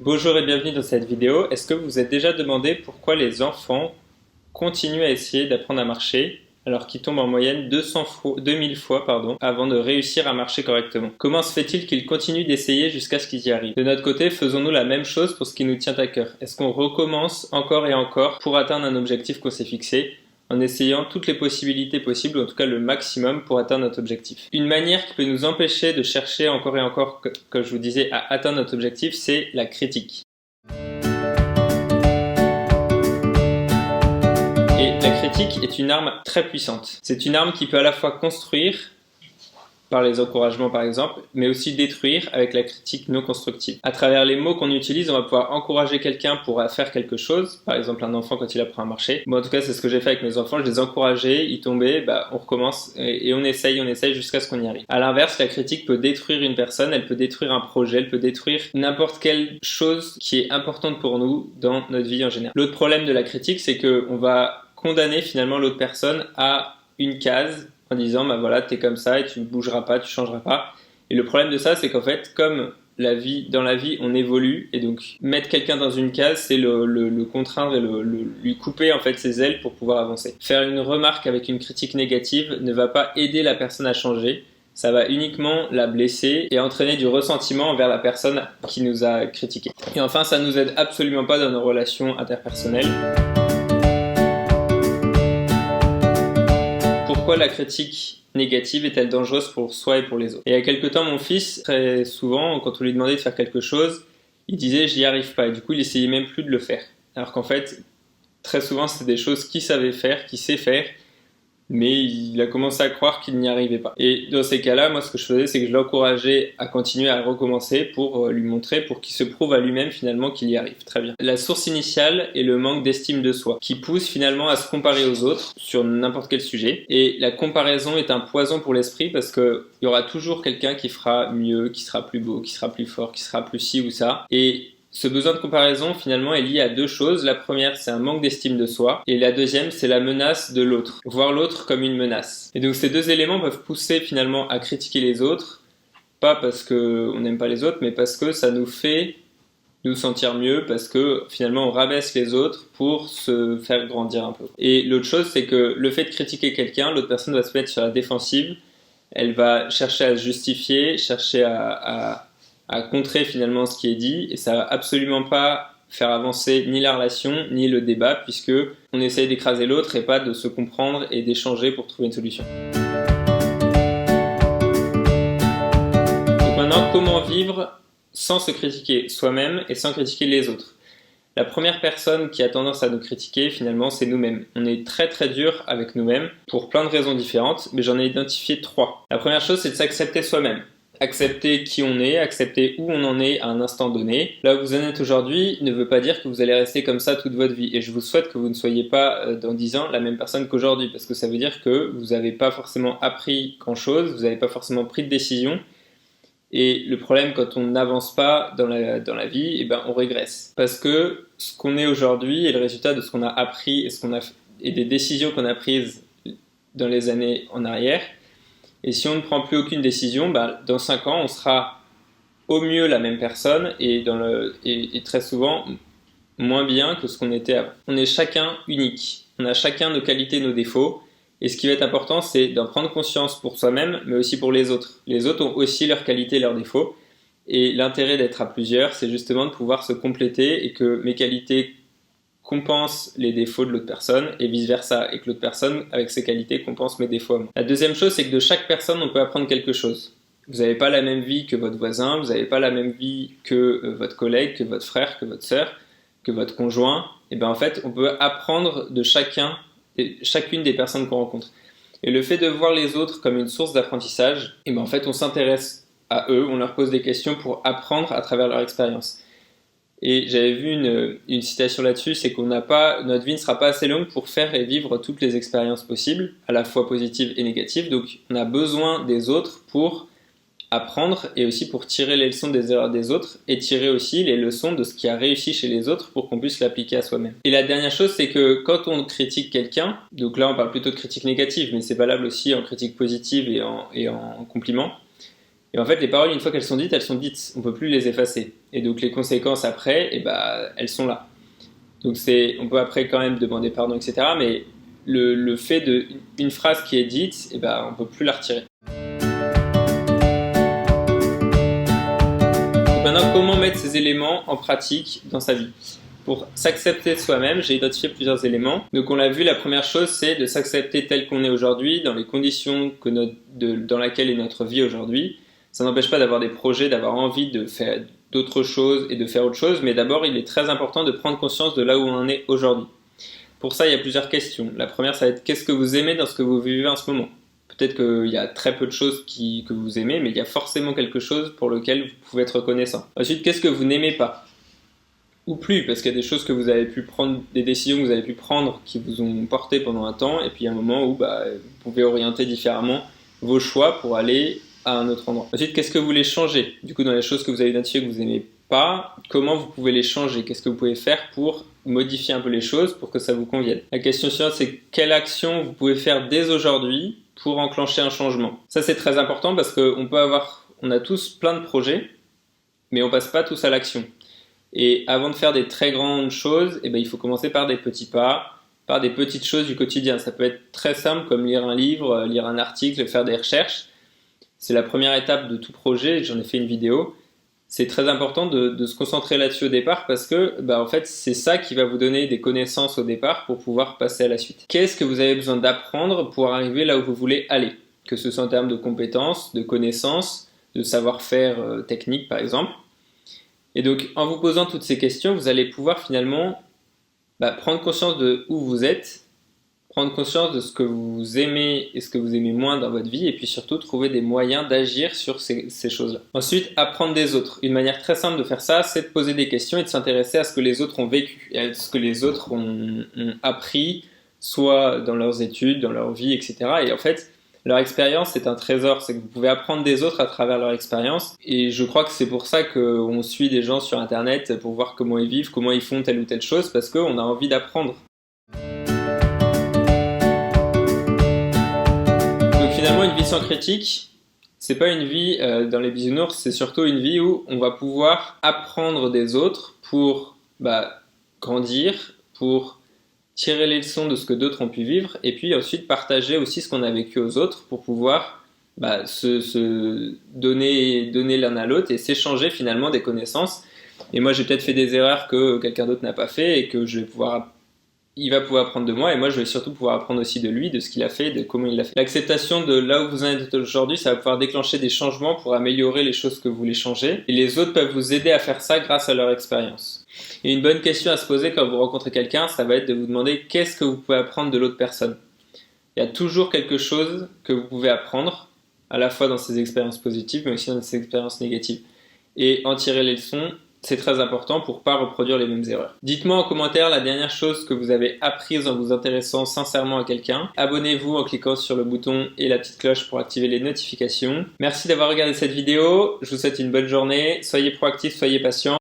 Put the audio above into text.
Bonjour et bienvenue dans cette vidéo. Est-ce que vous vous êtes déjà demandé pourquoi les enfants continuent à essayer d'apprendre à marcher alors qu'ils tombent en moyenne 2000 fois avant de réussir à marcher correctement? Comment se fait-il qu'ils continuent d'essayer jusqu'à ce qu'ils y arrivent? De notre côté, faisons-nous la même chose pour ce qui nous tient à cœur? Est-ce qu'on recommence encore et encore pour atteindre un objectif qu'on s'est fixé, en essayant toutes les possibilités possibles, ou en tout cas le maximum pour atteindre notre objectif? Une manière qui peut nous empêcher de chercher encore et encore, comme je vous disais, à atteindre notre objectif, c'est la critique. Et la critique est une arme très puissante. C'est une arme qui peut à la fois construire, par les encouragements par exemple, mais aussi détruire avec la critique non constructive. À travers les mots qu'on utilise, on va pouvoir encourager quelqu'un pour faire quelque chose, par exemple un enfant quand il apprend à marcher. Bon, en tout cas, c'est ce que j'ai fait avec mes enfants, je les encourageais, ils tombaient, on recommence et on essaye jusqu'à ce qu'on y arrive. À l'inverse, la critique peut détruire une personne, elle peut détruire un projet, elle peut détruire n'importe quelle chose qui est importante pour nous dans notre vie en général. L'autre problème de la critique, c'est qu'on va condamner finalement l'autre personne à une case en disant bah voilà, t'es comme ça et tu ne bougeras pas, tu changeras pas. Et le problème de ça, c'est qu'en fait, comme dans la vie, on évolue, et donc mettre quelqu'un dans une case, c'est le contraindre et lui couper en fait ses ailes pour pouvoir avancer. Faire une remarque avec une critique négative ne va pas aider la personne à changer, ça va uniquement la blesser et entraîner du ressentiment envers la personne qui nous a critiqué. Et enfin, ça nous aide absolument pas dans nos relations interpersonnelles. Pourquoi la critique négative est-elle dangereuse pour soi et pour les autres? Et il y a quelques temps, mon fils, très souvent, quand on lui demandait de faire quelque chose, il disait j'y arrive pas, et du coup il essayait même plus de le faire. Alors qu'en fait, très souvent c'était des choses qu'il savait faire, qu'il sait faire, mais il a commencé à croire qu'il n'y arrivait pas. Et dans ces cas-là, moi ce que je faisais, c'est que je l'encourageais à continuer à recommencer pour lui montrer, pour qu'il se prouve à lui-même finalement qu'il y arrive. Très bien. La source initiale est le manque d'estime de soi, qui pousse finalement à se comparer aux autres sur n'importe quel sujet. Et la comparaison est un poison pour l'esprit parce qu'il y aura toujours quelqu'un qui fera mieux, qui sera plus beau, qui sera plus fort, qui sera plus ci ou ça. Et ce besoin de comparaison, finalement, est lié à deux choses. La première, c'est un manque d'estime de soi. Et la deuxième, c'est la menace de l'autre. Voir l'autre comme une menace. Et donc, ces deux éléments peuvent pousser, finalement, à critiquer les autres. Pas parce qu'on n'aime pas les autres, mais parce que ça nous fait nous sentir mieux, parce que, finalement, on rabaisse les autres pour se faire grandir un peu. Et l'autre chose, c'est que le fait de critiquer quelqu'un, l'autre personne va se mettre sur la défensive. Elle va chercher à se justifier, chercher à contrer finalement ce qui est dit, et ça va absolument pas faire avancer ni la relation ni le débat, puisque on essaye d'écraser l'autre et pas de se comprendre et d'échanger pour trouver une solution. Donc maintenant, comment vivre sans se critiquer soi-même et sans critiquer les autres? La première personne qui a tendance à nous critiquer, finalement, c'est nous-mêmes. On est très très dur avec nous-mêmes pour plein de raisons différentes, mais j'en ai identifié 3. La première chose, c'est de s'accepter soi-même. Accepter qui on est, accepter où on en est à un instant donné. Là où vous en êtes aujourd'hui ne veut pas dire que vous allez rester comme ça toute votre vie. Et je vous souhaite que vous ne soyez pas dans 10 ans la même personne qu'aujourd'hui, parce que ça veut dire que vous n'avez pas forcément appris grand-chose, vous n'avez pas forcément pris de décision. Et le problème, quand on n'avance pas dans la vie, on régresse. Parce que ce qu'on est aujourd'hui est le résultat de ce qu'on a appris et des décisions qu'on a prises dans les années en arrière. Et si on ne prend plus aucune décision, dans 5 ans, on sera au mieux la même personne et très souvent moins bien que ce qu'on était avant. On est chacun unique. On a chacun nos qualités, nos défauts. Et ce qui va être important, c'est d'en prendre conscience pour soi-même, mais aussi pour les autres. Les autres ont aussi leurs qualités et leurs défauts. Et l'intérêt d'être à plusieurs, c'est justement de pouvoir se compléter et que mes qualités compense les défauts de l'autre personne et vice versa, et que l'autre personne avec ses qualités compense mes défauts à moi. La deuxième chose, c'est que de chaque personne on peut apprendre quelque chose. Vous n'avez pas la même vie que votre voisin, vous n'avez pas la même vie que votre collègue, que votre frère, que votre sœur, que votre conjoint. Et en fait on peut apprendre de chacune des personnes qu'on rencontre. Et le fait de voir les autres comme une source d'apprentissage, en fait on s'intéresse à eux, on leur pose des questions pour apprendre à travers leur expérience. Et j'avais vu une citation là-dessus, c'est notre vie ne sera pas assez longue pour faire et vivre toutes les expériences possibles, à la fois positives et négatives. Donc on a besoin des autres pour apprendre et aussi pour tirer les leçons des erreurs des autres et tirer aussi les leçons de ce qui a réussi chez les autres pour qu'on puisse l'appliquer à soi-même. Et la dernière chose, c'est que quand on critique quelqu'un, donc là on parle plutôt de critique négative, mais c'est valable aussi en critique positive et en compliment, Et en fait, les paroles, une fois qu'elles sont dites, elles sont dites. On ne peut plus les effacer. Et donc les conséquences après, elles sont là. Donc on peut après quand même demander pardon, etc. Mais le fait d'une phrase qui est dite, on ne peut plus la retirer. Donc maintenant, comment mettre ces éléments en pratique dans sa vie? Pour s'accepter soi-même, j'ai identifié plusieurs éléments. Donc on l'a vu, la première chose, c'est de s'accepter tel qu'on est aujourd'hui, dans les conditions dans lesquelles est notre vie aujourd'hui. Ça n'empêche pas d'avoir des projets, d'avoir envie de faire d'autres choses et de faire autre chose, mais d'abord, il est très important de prendre conscience de là où on en est aujourd'hui. Pour ça, il y a plusieurs questions. La première, ça va être qu'est-ce que vous aimez dans ce que vous vivez en ce moment? Peut-être qu'il y a très peu de choses que vous aimez, mais il y a forcément quelque chose pour lequel vous pouvez être reconnaissant. Ensuite, qu'est-ce que vous n'aimez pas? Ou plus, parce qu'il y a des choses que vous avez pu prendre, des décisions que vous avez pu prendre qui vous ont porté pendant un temps, et puis il y a un moment où vous pouvez orienter différemment vos choix pour aller à un autre endroit. Ensuite, qu'est-ce que vous voulez changer? Du coup, dans les choses que vous avez identifiées que vous n'aimez pas, comment vous pouvez les changer? Qu'est-ce que vous pouvez faire pour modifier un peu les choses pour que ça vous convienne? La question suivante, c'est quelle action vous pouvez faire dès aujourd'hui pour enclencher un changement? Ça, c'est très important parce qu'on a tous plein de projets, mais on passe pas tous à l'action. Et avant de faire des très grandes choses, il faut commencer par des petits pas, par des petites choses du quotidien. Ça peut être très simple comme lire un livre, lire un article, faire des recherches. C'est la première étape de tout projet, j'en ai fait une vidéo. C'est très important de se concentrer là-dessus au départ parce que en fait, c'est ça qui va vous donner des connaissances au départ pour pouvoir passer à la suite. Qu'est-ce que vous avez besoin d'apprendre pour arriver là où vous voulez aller? Que ce soit en termes de compétences, de connaissances, de savoir-faire technique par exemple. Et donc, en vous posant toutes ces questions, vous allez pouvoir finalement prendre conscience de où vous êtes, prendre conscience de ce que vous aimez et ce que vous aimez moins dans votre vie, et puis surtout trouver des moyens d'agir sur ces choses-là. Ensuite, apprendre des autres. Une manière très simple de faire ça, c'est de poser des questions et de s'intéresser à ce que les autres ont vécu, et à ce que les autres ont appris, soit dans leurs études, dans leur vie, etc. Et en fait, leur expérience, c'est un trésor, c'est que vous pouvez apprendre des autres à travers leur expérience. Et je crois que c'est pour ça qu'on suit des gens sur Internet pour voir comment ils vivent, comment ils font telle ou telle chose, parce qu'on a envie d'apprendre. Donc finalement, une vie sans critique, c'est pas une vie dans les bisounours, c'est surtout une vie où on va pouvoir apprendre des autres pour grandir, pour tirer les leçons de ce que d'autres ont pu vivre et puis ensuite partager aussi ce qu'on a vécu aux autres pour pouvoir se donner l'un à l'autre et s'échanger finalement des connaissances. Et moi j'ai peut-être fait des erreurs que quelqu'un d'autre n'a pas fait et que il va pouvoir apprendre de moi et moi je vais surtout pouvoir apprendre aussi de lui, de ce qu'il a fait, de comment il l'a fait. L'acceptation de là où vous en êtes aujourd'hui, ça va pouvoir déclencher des changements pour améliorer les choses que vous voulez changer et les autres peuvent vous aider à faire ça grâce à leur expérience. Et une bonne question à se poser quand vous rencontrez quelqu'un, ça va être de vous demander qu'est-ce que vous pouvez apprendre de l'autre personne. Il y a toujours quelque chose que vous pouvez apprendre, à la fois dans ses expériences positives, mais aussi dans ses expériences négatives. Et en tirer les leçons, c'est très important pour ne pas reproduire les mêmes erreurs. Dites-moi en commentaire la dernière chose que vous avez apprise en vous intéressant sincèrement à quelqu'un. Abonnez-vous en cliquant sur le bouton et la petite cloche pour activer les notifications. Merci d'avoir regardé cette vidéo. Je vous souhaite une bonne journée. Soyez proactifs, soyez patients.